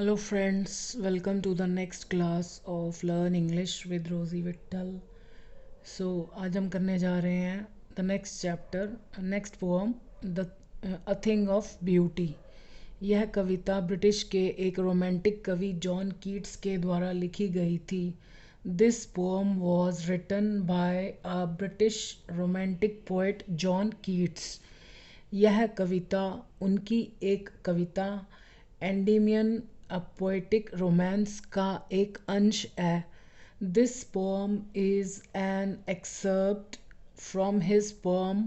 Hello friends, welcome to the next class of Learn English with Rosie Vittal. So आज हम करने जा रहे हैं the next chapter, next poem, the A Thing of Beauty. यह कविता British के एक रोमांटिक कवि जॉन कीट्स के द्वारा लिखी गई थी. This poem was written by a British romantic poet John Keats. यह कविता उनकी एक कविता एंडीमियन अ पोएटिक रोमांस का एक अंश है. This poem is an excerpt from his poem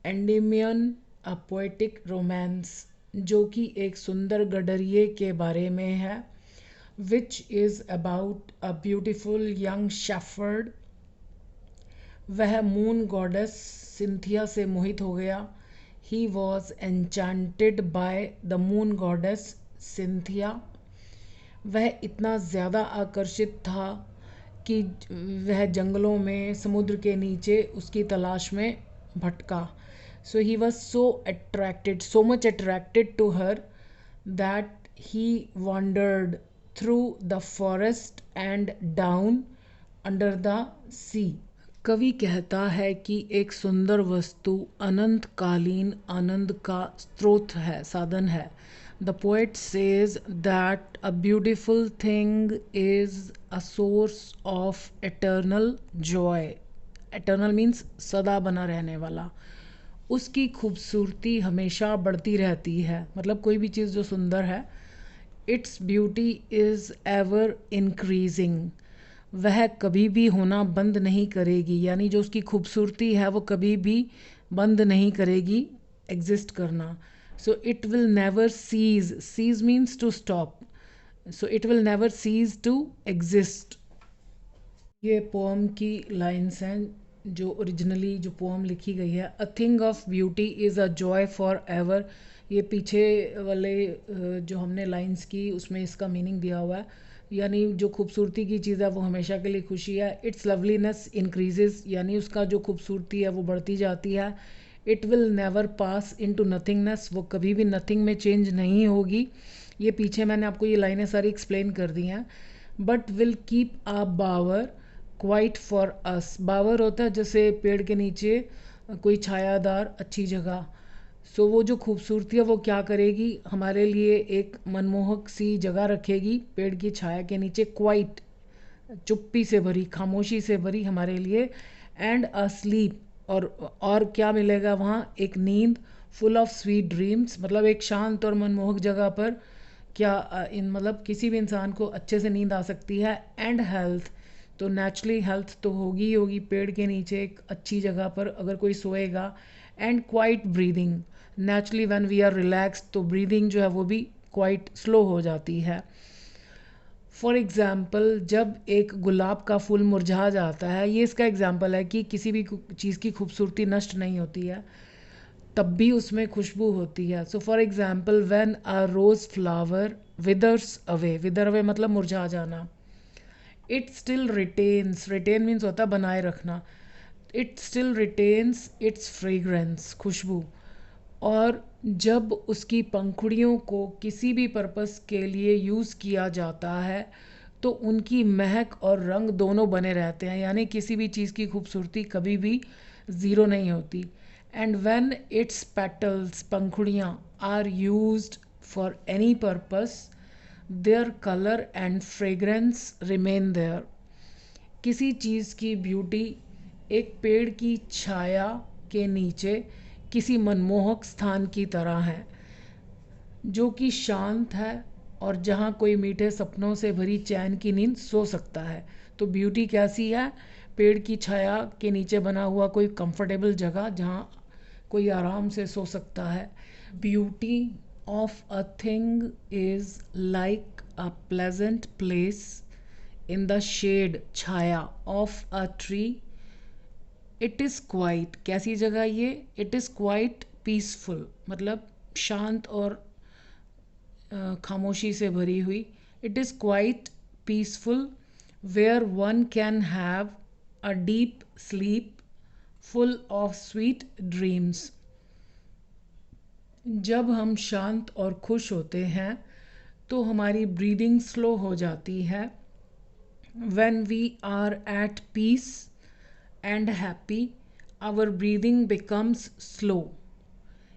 Endymion a poetic romance, जो कि एक सुंदर गडरिये के बारे में है, which is about a beautiful young shepherd. वह मून गॉडेस सिंथिया से मोहित हो गया. He was enchanted by the moon goddess Cynthia. वह इतना ज़्यादा आकर्षित था कि वह जंगलों में समुद्र के नीचे उसकी तलाश में भटका. So he was so much attracted to her that he wandered through the forest and down under the sea. कवि कहता है कि एक सुंदर वस्तु अनंतकालीन आनंद का स्रोत है, साधन है. The poet says that a beautiful thing is a source of eternal Joy. Eternal means सदा बना रहने वाला. उसकी खूबसूरती हमेशा बढ़ती रहती है. मतलब कोई भी चीज़ जो सुंदर है, its beauty is ever increasing. वह कभी भी होना बंद नहीं करेगी, यानी जो उसकी खूबसूरती है वो कभी भी बंद नहीं करेगी एग्जिस्ट करना. So it will never cease means to stop. So it will never cease to exist. ये पोम की लाइन्स हैं जो ओरिजिनली जो पोम लिखी गई है. A thing of beauty is a joy for ever. ये पीछे वाले जो हमने लाइन्स की उसमें इसका मीनिंग दिया हुआ है, यानी जो खूबसूरती की चीज़ है वो हमेशा के लिए खुशी है. इट्स लवलीनेस इंक्रीजेस, यानी उसका जो खूबसूरती है वो बढ़ती जाती है. It will never pass into nothingness, वो कभी भी नथिंग में चेंज नहीं होगी. ये पीछे मैंने आपको ये लाइनें सारी एक्सप्लेन कर दी हैं. But will keep a bower quiet for us. Bower होता है जैसे पेड़ के नीचे कोई छायादार अच्छी जगह. सो वो जो खूबसूरती है वो क्या करेगी, हमारे लिए एक मनमोहक सी जगह रखेगी पेड़ की छाया के नीचे. क्वाइट, चुप्पी से भरी, खामोशी से भरी हमारे लिए. एंड अ स्लीप, और क्या मिलेगा वहाँ, एक नींद. फुल ऑफ स्वीट ड्रीम्स, मतलब एक शांत और मनमोहक जगह पर क्या इन मतलब किसी भी इंसान को अच्छे से नींद आ सकती है. एंड हेल्थ, तो नेचुरली हेल्थ तो होगी ही होगी पेड़ के नीचे एक अच्छी जगह पर अगर कोई सोएगा. And quiet breathing, naturally when we are relax तो ब्रीदिंग जो है वो भी क्वाइट स्लो हो जाती है. फॉर एग्ज़ाम्पल, जब एक गुलाब का फूल मुरझा जाता है, ये इसका एग्ज़ाम्पल है कि किसी भी चीज़ की खूबसूरती नष्ट नहीं होती है, तब भी उसमें खुशबू होती है. So for example, when a rose flower withers away, wither away मतलब मुरझा जाना. It still retains, retain means होता है बनाए रखना. It still retains its fragrance, खुशबू. और जब उसकी पंखुड़ियों को किसी भी पर्पस के लिए यूज़ किया जाता है तो उनकी महक और रंग दोनों बने रहते हैं, यानी किसी भी चीज़ की खूबसूरती कभी भी ज़ीरो नहीं होती. एंड व्हेन इट्स पेटल्स, पंखुड़ियाँ, are used for any purpose, their colour and fragrance remain there. किसी चीज़ की ब्यूटी एक पेड़ की छाया के नीचे किसी मनमोहक स्थान की तरह है जो कि शांत है और जहाँ कोई मीठे सपनों से भरी चैन की नींद सो सकता है. तो ब्यूटी कैसी है, पेड़ की छाया के नीचे बना हुआ कोई कंफर्टेबल जगह जहाँ कोई आराम से सो सकता है. Beauty of a thing is like a pleasant place in the shade, छाया, of a tree. It is quiet, कैसी जगह ये, इट इज़ क्वाइट पीसफुल, मतलब शांत और खामोशी से भरी हुई. It is quite peaceful where one can have a deep sleep full of sweet dreams. जब हम शांत और खुश होते हैं तो हमारी ब्रीदिंग स्लो हो जाती है। when we are at peace and happy, our breathing becomes slow.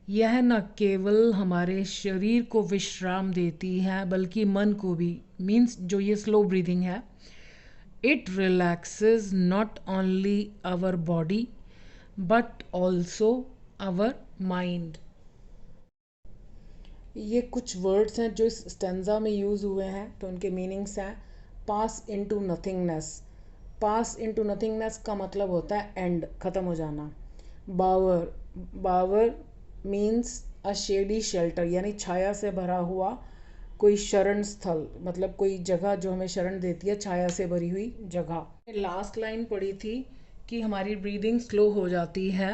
यह न केवल हमारे शरीर को विश्राम देती है बल्कि मन को भी। मीन्स जो ये स्लो ब्रीदिंग है, it relaxes not only our body but also our mind. ये कुछ वर्ड्स हैं जो इस स्टेंजा में यूज़ हुए हैं, तो उनके मीनिंग्स हैं। पास इनटू नथिंगनेस। पास इनटू नथिंगनेस का मतलब होता है एंड, ख़त्म हो जाना। बावर। बावर मीन्स अ शेडी शेल्टर, यानी छाया से भरा हुआ कोई शरण स्थल, मतलब कोई जगह जो हमें शरण देती है, छाया से भरी हुई जगह। लास्ट लाइन पढ़ी थी कि हमारी ब्रीदिंग स्लो हो जाती है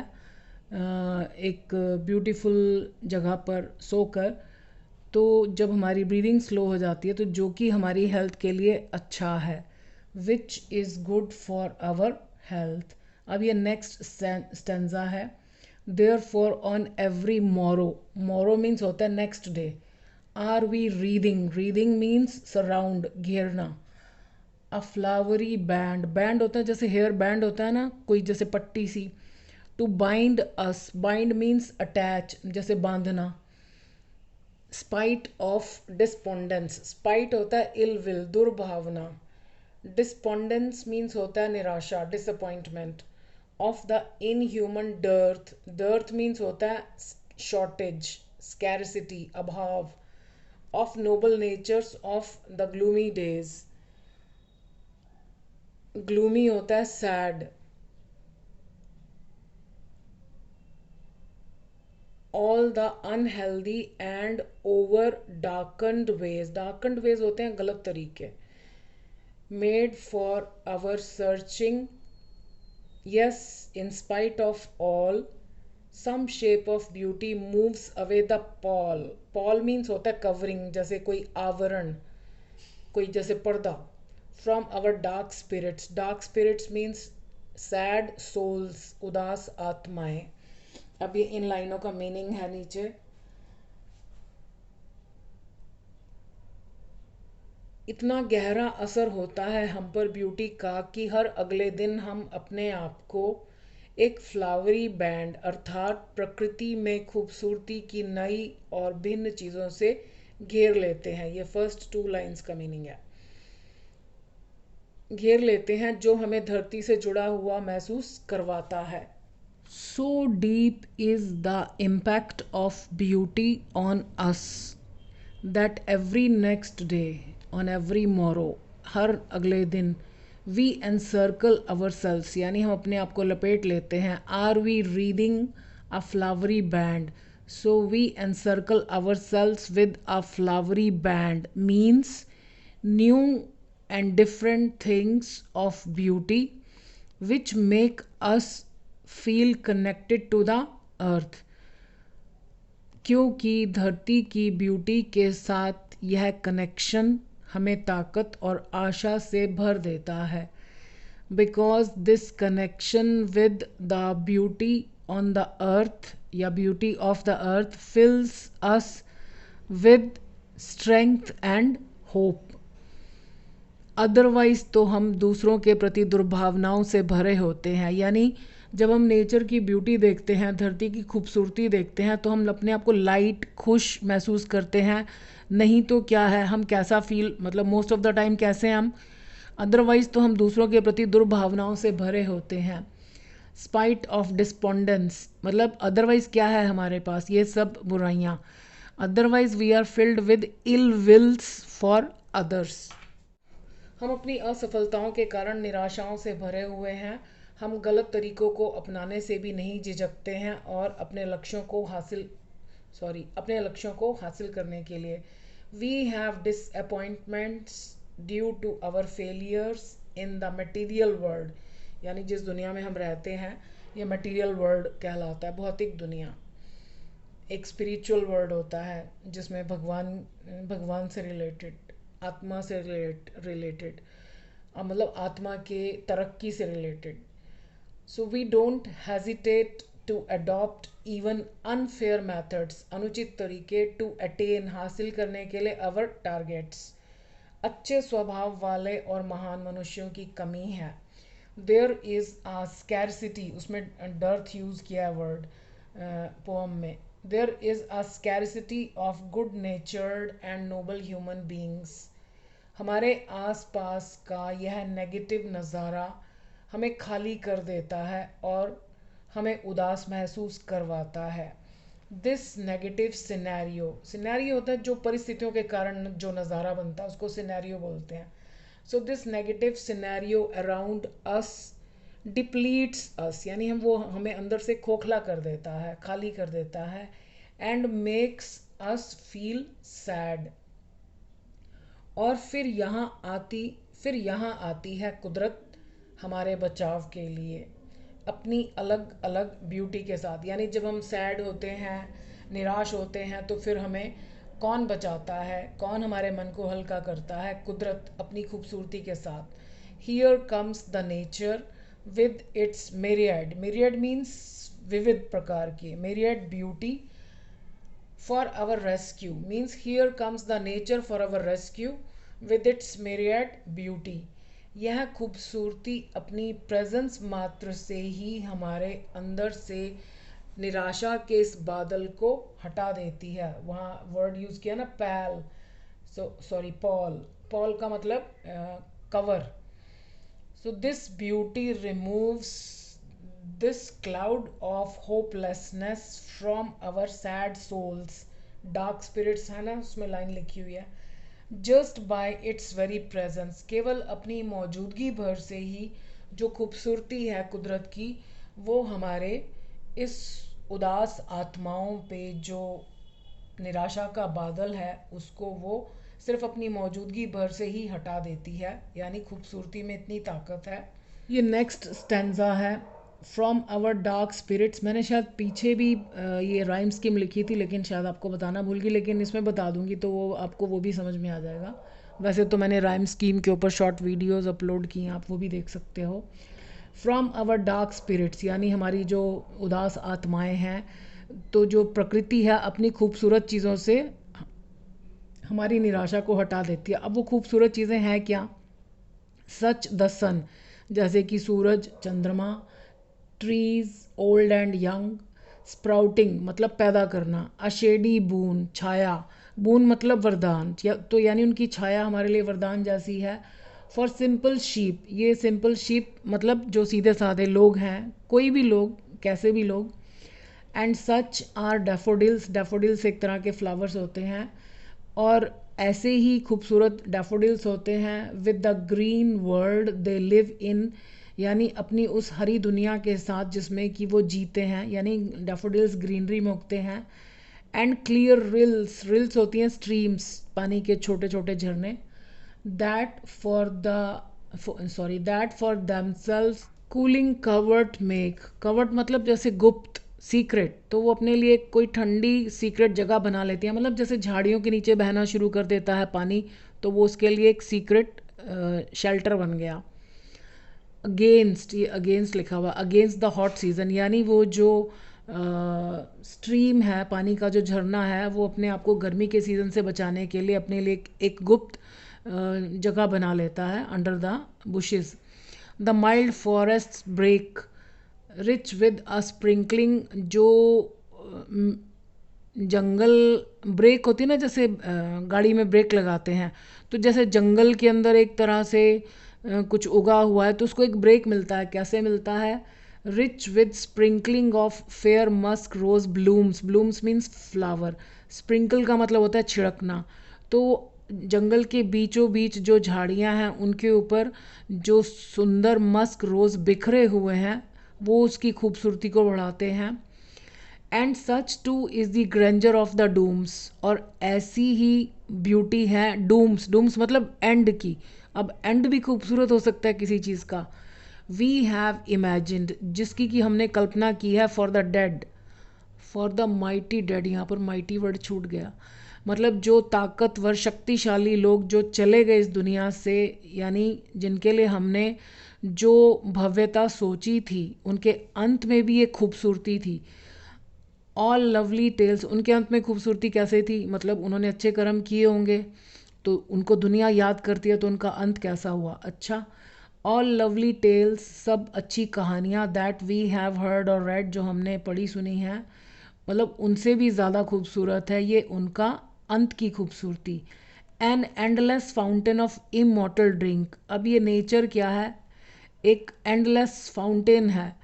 एक ब्यूटीफुल जगह पर सोकर। तो जब हमारी ब्रीदिंग स्लो हो जाती है तो जो कि हमारी हेल्थ के लिए अच्छा है, which is good for our health. अब ये नेक्स्ट स्टेंजा है। Therefore on every morrow. Morrow means होता है next day. Are we reading. Reading means surround, घेरना। A flowery band. बैंड होता है जैसे हेयर बैंड होता है ना, कोई जैसे पट्टी सी। To bind us. Bind means attach, जैसे बांधना। Spite of despondence. स्पाइट होता है इल विल, दुर्भावना। डिस्पोंडेंस मीन्स होता है निराशा, disappointment. Of the inhuman dearth. Dearth means होता है शॉर्टेज, स्कैरसिटी, अभाव। Of noble natures of the gloomy days. Gloomy होता है sad. All the unhealthy and over darkened ways. Darkened ways होते हैं गलत तरीके। Made for our searching. Yes, in spite of all some shape of beauty moves away the pall. Pall means होता है covering, जैसे कोई आवरण, कोई जैसे पर्दा। From our dark spirits. Dark spirits means sad souls, उदास आत्माएं। अब ये इन लाइनों का मीनिंग है नीचे। इतना गहरा असर होता है हम पर ब्यूटी का कि हर अगले दिन हम अपने आप को एक फ्लावरी बैंड अर्थात प्रकृति में खूबसूरती की नई और भिन्न चीज़ों से घेर लेते हैं। ये फर्स्ट टू लाइंस का मीनिंग है। घेर लेते हैं, जो हमें धरती से जुड़ा हुआ महसूस करवाता है। So deep is the impact of beauty on us that every next day, on every morrow, हर अगले दिन, we encircle ourselves, यानी हम अपने आप को लपेट लेते हैं। Are we reading a flowery band? So we encircle ourselves with a flowery band means new and different things of beauty which make us feel connected to the earth. क्योंकि धरती की ब्यूटी के साथ यह कनेक्शन हमें ताकत और आशा से भर देता है। Because this connection with the beauty on the earth या beauty of the earth fills us with strength and hope. Otherwise तो हम दूसरों के प्रति दुर्भावनाओं से भरे होते हैं। यानी जब हम नेचर की ब्यूटी देखते हैं, धरती की खूबसूरती देखते हैं, तो हम अपने आप को लाइट, खुश महसूस करते हैं। नहीं तो क्या है, हम कैसा फील, मतलब मोस्ट ऑफ द टाइम कैसे हैं हम। अदरवाइज तो हम दूसरों के प्रति दुर्भावनाओं से भरे होते हैं। स्पाइट ऑफ डिस्पोंडेंस मतलब अदरवाइज क्या है हमारे पास, ये सब बुराइयाँ। Otherwise we are filled with ill wills for others. हम अपनी असफलताओं के कारण निराशाओं से भरे हुए हैं। हम गलत तरीकों को अपनाने से भी नहीं झिझकते हैं और अपने लक्ष्यों को हासिल करने के लिए। We have disappointments due to our failures in the material world. यानी जिस दुनिया में हम रहते हैं, ये मटेरियल वर्ल्ड कहलाता है, भौतिक दुनिया। एक स्पिरिचुअल वर्ल्ड होता है जिसमें भगवान से रिलेटेड, आत्मा से रिलेटेड, मतलब आत्मा के तरक्की से related. So we don't hesitate to adopt even unfair methods, अनुचित तरीके, टू अटेन, हासिल करने के लिए, अवर टारगेट्स। अच्छे स्वभाव वाले और महान मनुष्यों की कमी है। देयर इज़ आ स्कैरसिटी, उसमें डर्थ यूज़ किया है वर्ड पोम में। There is a scarcity of good natured and noble human beings. हमारे आसपास का यह नेगेटिव नज़ारा हमें खाली कर देता है और हमें उदास महसूस करवाता है। दिस नेगेटिव सिनेरियो, सिनेरियो होता है जो परिस्थितियों के कारण जो नज़ारा बनता है उसको सिनेरियो बोलते हैं। So this negative scenario around us depletes us, यानी हमें अंदर से खोखला कर देता है, खाली कर देता है। And makes us feel sad. और फिर यहाँ आती है कुदरत हमारे बचाव के लिए अपनी अलग अलग ब्यूटी के साथ। यानी जब हम सैड होते हैं, निराश होते हैं, तो फिर हमें कौन बचाता है, कौन हमारे मन को हल्का करता है? कुदरत अपनी खूबसूरती के साथ। Here comes the nature with its myriad, myriad means विविध प्रकार की, myriad beauty for our rescue, means here comes the nature for our rescue with its myriad beauty। यह खूबसूरती अपनी प्रेजेंस मात्र से ही हमारे अंदर से निराशा के इस बादल को हटा देती है। वहाँ वर्ड यूज़ किया ना पैल, सॉरी पॉल, पॉल का मतलब cover. So this beauty removes this cloud of hopelessness from our sad souls, dark spirits है ना, उसमें लाइन लिखी हुई है। Just by its very presence, केवल अपनी मौजूदगी भर से ही जो खूबसूरती है कुदरत की, वो हमारे इस उदास आत्माओं पे जो निराशा का बादल है उसको वो सिर्फ अपनी मौजूदगी भर से ही हटा देती है। यानी खूबसूरती में इतनी ताकत है। ये नेक्स्ट स्टैंजा है, फ्रॉम आवर डार्क स्पिरिट्स। मैंने शायद पीछे भी ये राइम स्कीम लिखी थी, लेकिन शायद आपको बताना भूल गई, लेकिन इसमें बता दूंगी तो वो आपको वो भी समझ में आ जाएगा। वैसे तो मैंने राइम स्कीम के ऊपर शॉर्ट वीडियोस अपलोड की हैं, आप वो भी देख सकते हो। फ्रॉम आवर डार्क स्पिरिट्स, यानी हमारी जो उदास आत्माएं हैं, तो जो प्रकृति है अपनी खूबसूरत चीज़ों से हमारी निराशा को हटा देती है। अब वो खूबसूरत चीज़ें हैं क्या? सच द सन, जैसे कि सूरज, चंद्रमा, trees old and young, sprouting मतलब पैदा करना, अशेडी बून छाया, बून मतलब वरदान, तो यानी उनकी छाया हमारे लिए वरदान जैसी है। फॉर सिंपल शीप, ये सिंपल शीप मतलब जो सीधे साधे लोग हैं, कोई भी लोग, कैसे भी लोग। And such are daffodils, daffodils एक तरह के फ्लावर्स होते हैं और ऐसे ही खूबसूरत डैफोडिल्स होते हैं। With the green world they live in, यानी अपनी उस हरी दुनिया के साथ जिसमें कि वो जीते हैं, यानी डैफोडिल्स ग्रीनरी में उगते हैं। एंड क्लियर रिल्स, रिल्स होती हैं स्ट्रीम्स, पानी के छोटे छोटे झरने। That for themselves cooling covert make, covert मतलब जैसे गुप्त, सीक्रेट, तो वो अपने लिए कोई ठंडी सीक्रेट जगह बना लेती है। मतलब जैसे झाड़ियों के नीचे बहना शुरू कर देता है पानी, तो वो उसके लिए एक सीक्रेट शेल्टर बन गया। अगेंस्ट, ये अगेंस्ट लिखा हुआ, अगेंस्ट द हॉट सीज़न, यानी वो जो स्ट्रीम है, पानी का जो झरना है, वो अपने आप को गर्मी के सीज़न से बचाने के लिए अपने लिए एक गुप्त जगह बना लेता है under the bushes. The mild forest brake rich with a sprinkling, जो जंगल ब्रेक होती है ना, जैसे गाड़ी में ब्रेक लगाते हैं, तो जैसे जंगल के अंदर एक तरह से कुछ उगा हुआ है तो उसको एक ब्रेक मिलता है। कैसे मिलता है? Rich with sprinkling of fair musk rose blooms, blooms means flower, sprinkle का मतलब होता है छिड़कना। तो जंगल के बीचों बीच जो झाड़ियां हैं उनके ऊपर जो सुंदर मस्क रोज़ बिखरे हुए हैं वो उसकी खूबसूरती को बढ़ाते हैं। And such too is the grandeur of the dooms, और ऐसी ही ब्यूटी है डूम्स, डूम्स मतलब एंड की। अब एंड भी खूबसूरत हो सकता है किसी चीज़ का। वी हैव इमेजिन्ड, जिसकी कि हमने कल्पना की है। For the dead, for the mighty dead, यहाँ पर माइटी वर्ड छूट गया, मतलब जो ताकतवर शक्तिशाली लोग जो चले गए इस दुनिया से, यानी जिनके लिए हमने जो भव्यता सोची थी उनके अंत में भी एक खूबसूरती थी। ऑल लवली टेल्स, उनके अंत में खूबसूरती कैसे थी, मतलब उन्होंने अच्छे कर्म किए होंगे तो उनको दुनिया याद करती है, तो उनका अंत कैसा हुआ, अच्छा। ऑल लवली टेल्स, सब अच्छी कहानियाँ, दैट वी हैव हर्ड और रेड, जो हमने पढ़ी सुनी है, मतलब उनसे भी ज़्यादा खूबसूरत है ये उनका अंत की खूबसूरती। An endless fountain of immortal drink, अब ये नेचर क्या है, एक एंडलेस फाउंटेन है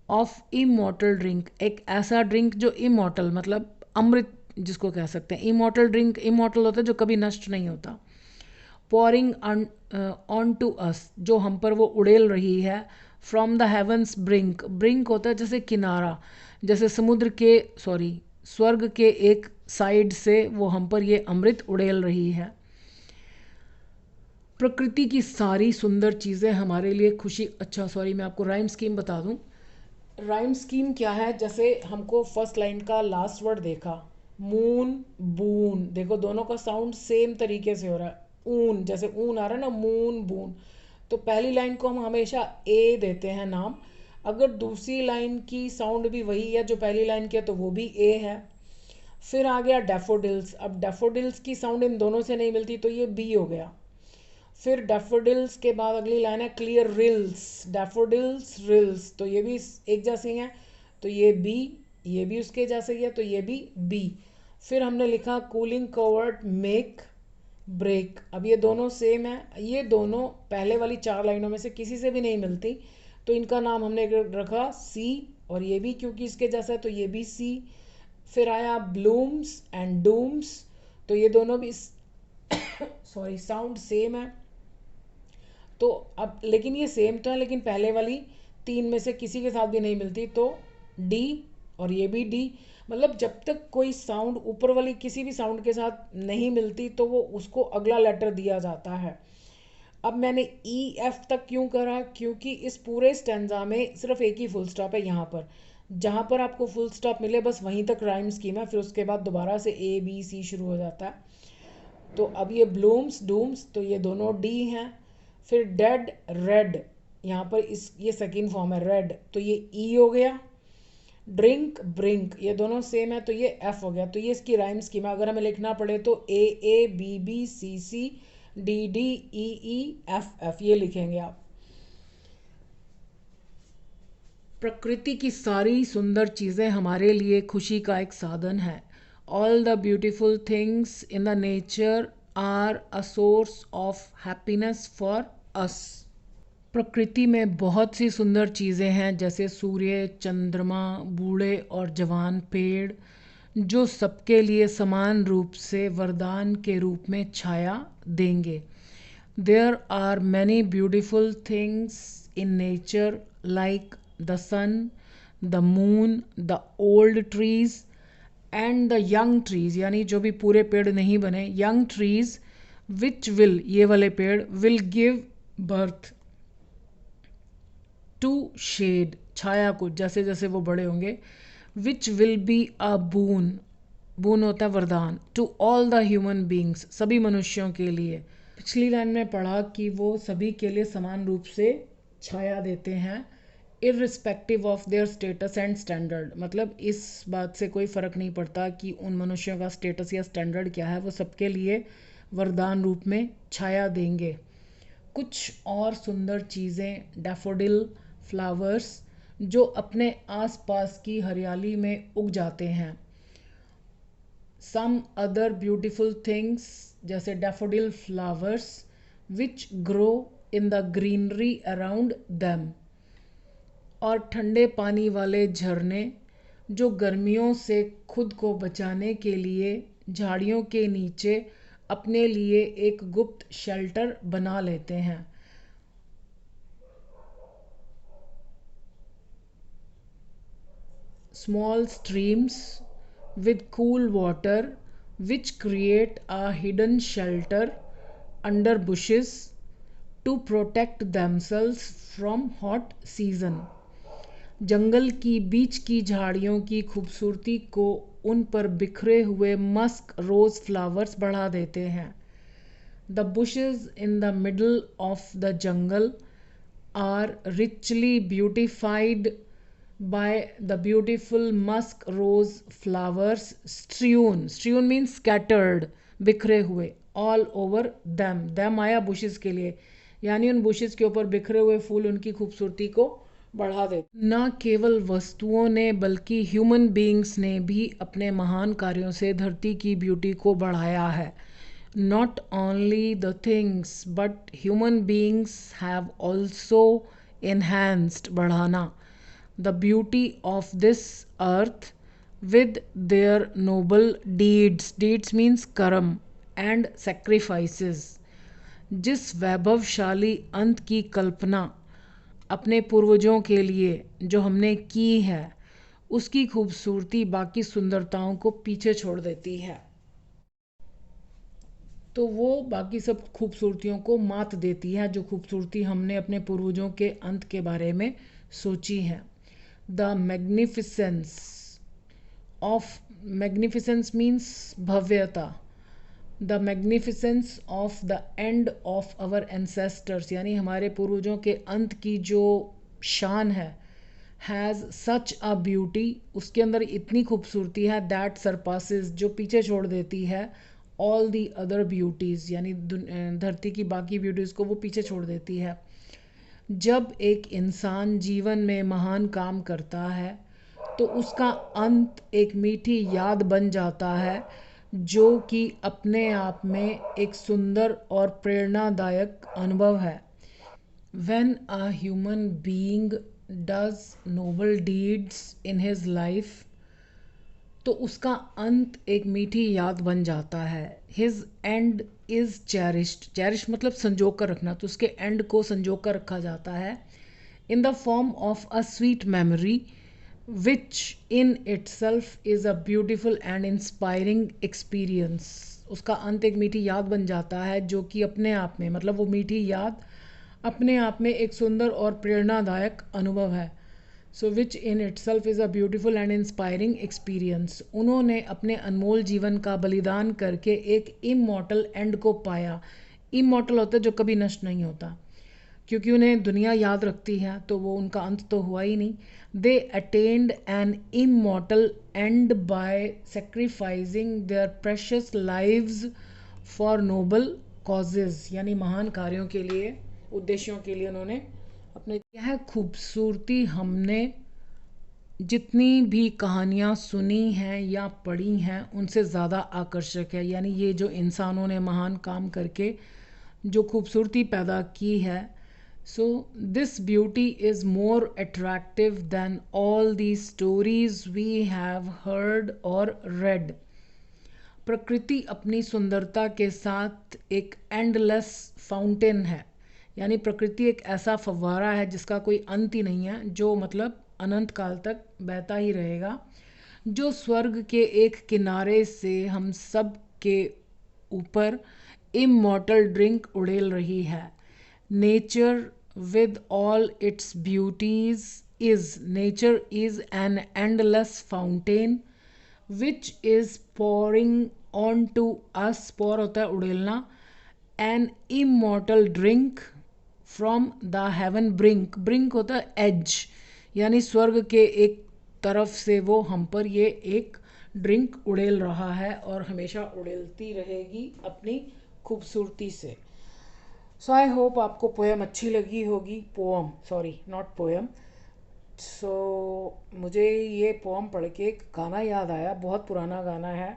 ऑफ इमॉर्टल ड्रिंक, एक ऐसा ड्रिंक जो इमॉर्टल मतलब अमृत जिसको कह सकते हैं। इमॉर्टल ड्रिंक, इमॉर्टल होता है जो कभी नष्ट नहीं होता। पॉरिंग ऑन टू अस, जो हम पर वो उड़ेल रही है। From the heaven's brink, brink होता है जैसे किनारा, जैसे समुद्र के सॉरी स्वर्ग के एक साइड से वो हम पर ये अमृत उड़ेल रही है। प्रकृति की सारी सुंदर चीज़ें हमारे लिए खुशी, अच्छा सॉरी मैं आपको राइम स्कीम बता दूं। राइम स्कीम क्या है, जैसे हमको फर्स्ट लाइन का लास्ट वर्ड देखा, मून बून, देखो दोनों का साउंड सेम तरीके से हो रहा है, ऊन जैसे ऊन आ रहा है ना, मून बून। तो पहली लाइन को हम हमेशा ए देते हैं नाम, अगर दूसरी लाइन की साउंड भी वही है जो पहली लाइन की है तो वो भी ए है। फिर आ गया डैफोडिल्स, अब डैफोडिल्स की साउंड इन दोनों से नहीं मिलती तो ये बी हो गया। फिर डैफोडिल्स के बाद अगली लाइन है क्लियर रिल्स, डैफोडिल्स रिल्स, तो ये भी एक जैसी हैं, तो ये बी, ये भी उसके जैसे ही है तो ये भी बी। फिर हमने लिखा कूलिंग कवर्ड मेक ब्रेक, अब ये दोनों सेम है, ये दोनों पहले वाली चार लाइनों में से किसी से भी नहीं मिलती, तो इनका नाम हमने रखा सी, और ये भी क्योंकि इसके जैसा है तो ये भी सी। फिर आया ब्लूम्स एंड डूम्स, तो ये दोनों भी सॉरी साउंड सेम है, तो अब लेकिन ये सेम तो है लेकिन पहले वाली तीन में से किसी के साथ भी नहीं मिलती, तो डी, और ये भी डी, मतलब जब तक कोई साउंड ऊपर वाली किसी भी साउंड के साथ नहीं मिलती तो वो उसको अगला लेटर दिया जाता है। अब मैंने ई एफ तक क्यों करा, क्योंकि इस पूरे स्टेंजा में सिर्फ एक ही फुल स्टॉप है, यहाँ पर जहाँ पर आपको फुल स्टॉप मिले बस वहीं तक राइम स्कीम है, फिर उसके बाद दोबारा से ए बी सी शुरू हो जाता है। तो अब ये ब्लूम्स डूम्स, तो ये दोनों डी हैं। फिर डेड रेड, यहाँ पर इस ये सेकेंड फॉर्म है रेड, तो ये ई हो गया। ड्रिंक ब्रिंक, ये दोनों सेम है तो ये एफ हो गया, तो ये इसकी राइम स्कीम है। अगर हमें लिखना पड़े तो A B B C C D D E E F F, ये लिखेंगे आप। प्रकृति की सारी सुंदर चीज़ें हमारे लिए खुशी का एक साधन है। All the beautiful things in the nature are a source of happiness for us. प्रकृति में बहुत सी सुंदर चीज़ें हैं जैसे सूर्य, चंद्रमा, बूढ़े और जवान पेड़, जो सबके लिए समान रूप से वरदान के रूप में छाया देंगे। There are many beautiful things in nature like the sun, the moon, the old trees and the young trees, यानी जो भी पूरे पेड़ नहीं बने, यंग ट्रीज विच विल, ये वाले पेड़, will give birth to shade, छाया को, जैसे जैसे वो बड़े होंगे। विच विल बी अ बून, बून होता है वरदान, to all the human beings, सभी मनुष्यों के लिए। पिछली लाइन में पढ़ा कि वो सभी के लिए समान रूप से छाया देते हैं, irrespective of their status and standard, मतलब इस बात से कोई फ़र्क नहीं पड़ता कि उन मनुष्यों का स्टेटस या स्टैंडर्ड क्या है, वो सबके लिए वरदान रूप में छाया देंगे। कुछ और सुंदर चीज़ें, डैफोडिल फ्लावर्स, जो अपने आसपास की हरियाली में उग जाते हैं। सम अदर ब्यूटीफुल थिंग्स, जैसे daffodil flowers which grow in the greenery around them, और ठंडे पानी वाले झरने जो गर्मियों से खुद को बचाने के लिए झाड़ियों के नीचे अपने लिए एक गुप्त शेल्टर बना लेते हैं। Small streams with cool water which create a hidden shelter under bushes to protect themselves from hot season, जंगल की बीच की झाड़ियों की खूबसूरती को उन पर बिखरे हुए मस्क रोज फ्लावर्स बढ़ा देते हैं। The bushes in the middle of the jungle are richly beautified by the beautiful musk rose flowers strewn means scattered, बिखरे हुए, all over them आया bushes के लिए, यानी उन bushes के ऊपर बिखरे हुए फूल उनकी खूबसूरती को बढ़ा दे। न केवल वस्तुओं ने बल्कि ह्यूमन बीइंग्स ने भी अपने महान कार्यों से धरती की ब्यूटी को बढ़ाया है। Not only the things but human beings have also enhanced बढ़ाना the beauty of this earth with their noble deeds means कर्म and sacrifices। जिस वैभवशाली अंत की कल्पना अपने पूर्वजों के लिए जो हमने की है उसकी खूबसूरती बाकी सुंदरताओं को पीछे छोड़ देती है, तो वो बाकी सब खूबसूरतियों को मात देती है जो खूबसूरती हमने अपने पूर्वजों के अंत के बारे में सोची है। द मैग्निफिसेंस मीन्स भव्यता। The magnificence of the end of our ancestors यानी हमारे पूर्वजों के अंत की जो शान है, हैज़ सच अ ब्यूटी, उसके अंदर इतनी खूबसूरती है, दैट सरपासेस जो पीछे छोड़ देती है ऑल दी अदर ब्यूटीज़ यानी धरती की बाकी ब्यूटीज़ को वो पीछे छोड़ देती है। जब एक इंसान जीवन में महान काम करता है तो उसका अंत एक मीठी याद बन जाता है जो कि अपने आप में एक सुंदर और प्रेरणादायक अनुभव है। When a human being does noble deeds in his life तो उसका अंत एक मीठी याद बन जाता है। हिज एंड इज़ चेरिश मतलब संजो कर रखना, तो उसके एंड को संजो कर रखा जाता है in the form of a sweet memory which in itself is a beautiful and inspiring experience. उसका अंत एक मीठी याद बन जाता है जो कि अपने आप में मतलब वो मीठी याद अपने आप में एक सुंदर और प्रेरणादायक अनुभव है। So which in itself is a beautiful and inspiring experience. उन्होंने अपने अनमोल जीवन का बलिदान करके एक इमॉर्टल एंड को पाया। इमॉर्टल होता है जो कभी नष्ट नहीं होता, क्योंकि उन्हें दुनिया याद रखती है तो वो उनका अंत तो हुआ ही नहीं। They attained an immortal end by sacrificing their precious lives for noble causes यानी महान कार्यों के लिए, उद्देश्यों के लिए उन्होंने अपने। यह खूबसूरती हमने जितनी भी कहानियाँ सुनी हैं या पढ़ी हैं उनसे ज़्यादा आकर्षक है, यानी ये जो इंसानों ने महान काम करके जो खूबसूरती पैदा की है, so this beauty is more attractive than all the stories we have heard और रेड। प्रकृति अपनी सुंदरता के साथ एक एंडलेस फाउंटेन है, यानी प्रकृति एक ऐसा फव्वारा है जिसका कोई अंत ही नहीं है, जो मतलब अनंत काल तक बहता ही रहेगा, जो स्वर्ग के एक किनारे से हम सब के ऊपर इमॉर्टल ड्रिंक उड़ेल रही है। Nature with all its beauties nature is an endless fountain which is pouring onto us। pour होता है उड़ेलना, an immortal drink from the heaven brink होता है edge यानी स्वर्ग के एक तरफ से वो हम पर ये एक ड्रिंक उड़ेल रहा है और हमेशा उड़ेलती रहेगी अपनी खूबसूरती से। सो आई होप आपको पोएम अच्छी लगी होगी, पोएम सॉरी नॉट पोएम। सो मुझे ये पोएम पढ़ के एक गाना याद आया, बहुत पुराना गाना है,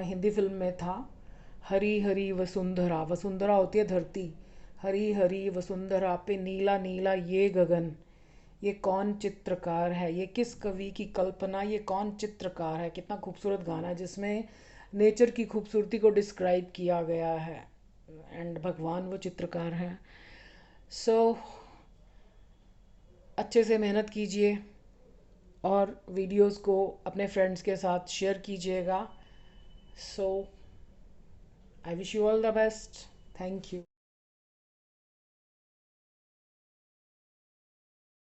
हिंदी फिल्म में था। हरी हरी वसुंधरा, वसुंधरा होती है धरती, हरी हरी वसुंधरा पे नीला नीला ये गगन, ये कौन चित्रकार है, ये किस कवि की कल्पना, ये कौन चित्रकार है। कितना खूबसूरत गाना है जिसमें नेचर की खूबसूरती को डिस्क्राइब किया गया है एंड भगवान वो चित्रकार हैं। सो अच्छे से मेहनत कीजिए और वीडियोस को अपने फ्रेंड्स के साथ शेयर कीजिएगा। So I wish you all the best. Thank you.